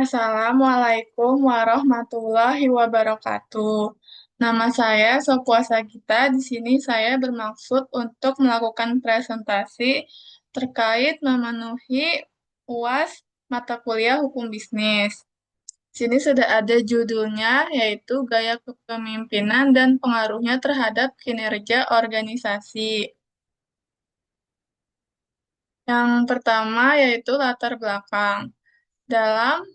Assalamualaikum warahmatullahi wabarakatuh. Nama saya Sopuasa Gita. Di sini saya bermaksud untuk melakukan presentasi terkait memenuhi UAS mata kuliah Hukum Bisnis. Sini sudah ada judulnya, yaitu Gaya Kepemimpinan dan Pengaruhnya Terhadap Kinerja Organisasi. Yang pertama yaitu latar belakang. Dalam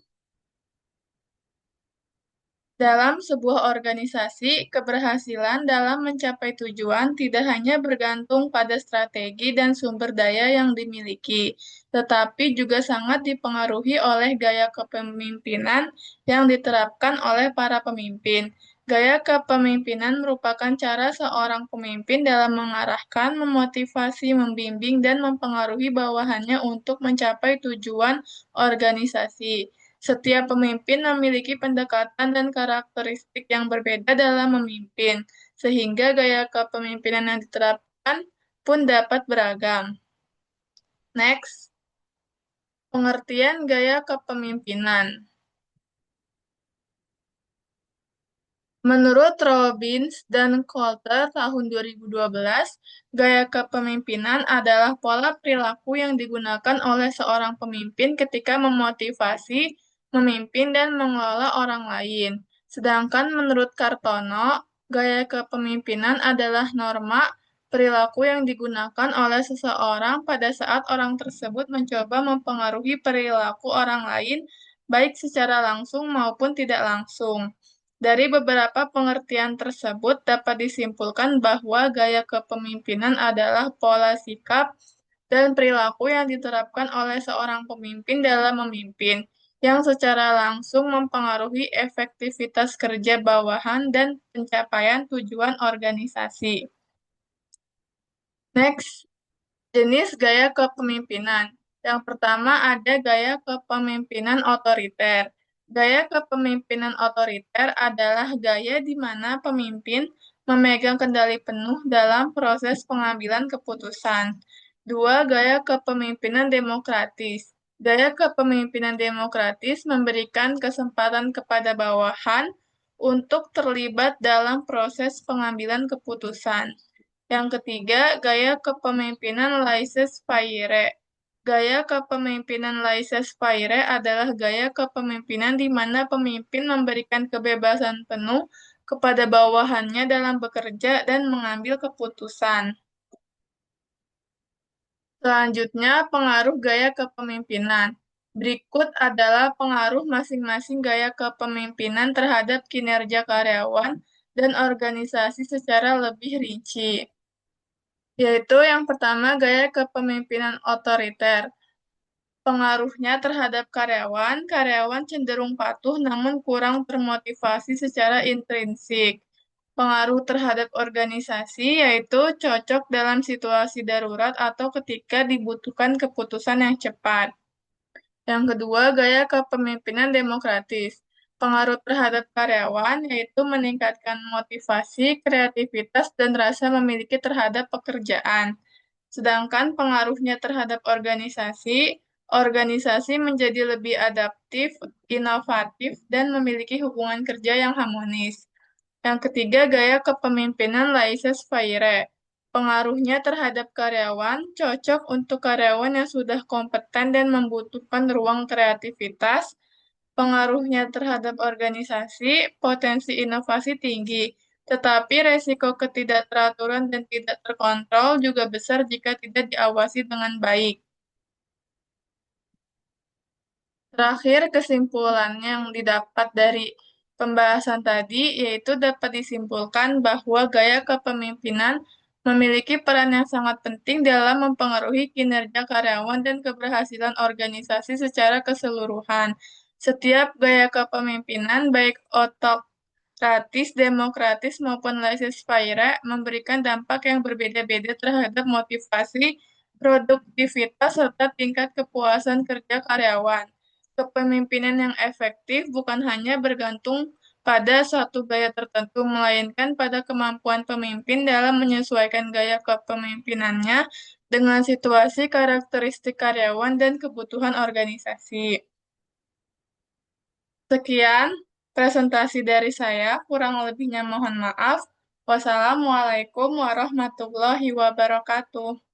Dalam sebuah organisasi, keberhasilan dalam mencapai tujuan tidak hanya bergantung pada strategi dan sumber daya yang dimiliki, tetapi juga sangat dipengaruhi oleh gaya kepemimpinan yang diterapkan oleh para pemimpin. Gaya kepemimpinan merupakan cara seorang pemimpin dalam mengarahkan, memotivasi, membimbing, dan mempengaruhi bawahannya untuk mencapai tujuan organisasi. Setiap pemimpin memiliki pendekatan dan karakteristik yang berbeda dalam memimpin, sehingga gaya kepemimpinan yang diterapkan pun dapat beragam. Next, pengertian gaya kepemimpinan. Menurut Robbins dan Coulter tahun 2012, gaya kepemimpinan adalah pola perilaku yang digunakan oleh seorang pemimpin ketika memotivasi, memimpin, dan mengelola orang lain. Sedangkan menurut Kartono, gaya kepemimpinan adalah norma perilaku yang digunakan oleh seseorang pada saat orang tersebut mencoba mempengaruhi perilaku orang lain, baik secara langsung maupun tidak langsung. Dari beberapa pengertian tersebut dapat disimpulkan bahwa gaya kepemimpinan adalah pola sikap dan perilaku yang diterapkan oleh seorang pemimpin dalam memimpin, yang secara langsung mempengaruhi efektivitas kerja bawahan dan pencapaian tujuan organisasi. Next, jenis gaya kepemimpinan. Yang pertama ada gaya kepemimpinan otoriter. Gaya kepemimpinan otoriter adalah gaya di mana pemimpin memegang kendali penuh dalam proses pengambilan keputusan. Dua, gaya kepemimpinan demokratis. Gaya kepemimpinan demokratis memberikan kesempatan kepada bawahan untuk terlibat dalam proses pengambilan keputusan. Yang ketiga, gaya kepemimpinan laissez-faire. Gaya kepemimpinan laissez-faire adalah gaya kepemimpinan di mana pemimpin memberikan kebebasan penuh kepada bawahannya dalam bekerja dan mengambil keputusan. Selanjutnya, pengaruh gaya kepemimpinan. Berikut adalah pengaruh masing-masing gaya kepemimpinan terhadap kinerja karyawan dan organisasi secara lebih rinci. Yaitu yang pertama gaya kepemimpinan otoriter. Pengaruhnya terhadap karyawan, karyawan cenderung patuh namun kurang termotivasi secara intrinsik. Pengaruh terhadap organisasi yaitu cocok dalam situasi darurat atau ketika dibutuhkan keputusan yang cepat. Yang kedua, gaya kepemimpinan demokratis. Pengaruh terhadap karyawan yaitu meningkatkan motivasi, kreativitas, dan rasa memiliki terhadap pekerjaan. Sedangkan pengaruhnya terhadap organisasi, organisasi menjadi lebih adaptif, inovatif, dan memiliki hubungan kerja yang harmonis. Yang ketiga, gaya kepemimpinan laissez-faire. Pengaruhnya terhadap karyawan cocok untuk karyawan yang sudah kompeten dan membutuhkan ruang kreativitas. Pengaruhnya terhadap organisasi, potensi inovasi tinggi, tetapi resiko ketidakteraturan dan tidak terkontrol juga besar jika tidak diawasi dengan baik. Terakhir, kesimpulan yang didapat dari pembahasan tadi yaitu dapat disimpulkan bahwa gaya kepemimpinan memiliki peran yang sangat penting dalam mempengaruhi kinerja karyawan dan keberhasilan organisasi secara keseluruhan. Setiap gaya kepemimpinan, baik otokratis, demokratis, maupun laissez-faire, memberikan dampak yang berbeda-beda terhadap motivasi, produktivitas, serta tingkat kepuasan kerja karyawan. Kepemimpinan yang efektif bukan hanya bergantung pada suatu gaya tertentu, melainkan pada kemampuan pemimpin dalam menyesuaikan gaya kepemimpinannya dengan situasi karakteristik karyawan dan kebutuhan organisasi. Sekian presentasi dari saya, kurang lebihnya mohon maaf. Wassalamualaikum warahmatullahi wabarakatuh.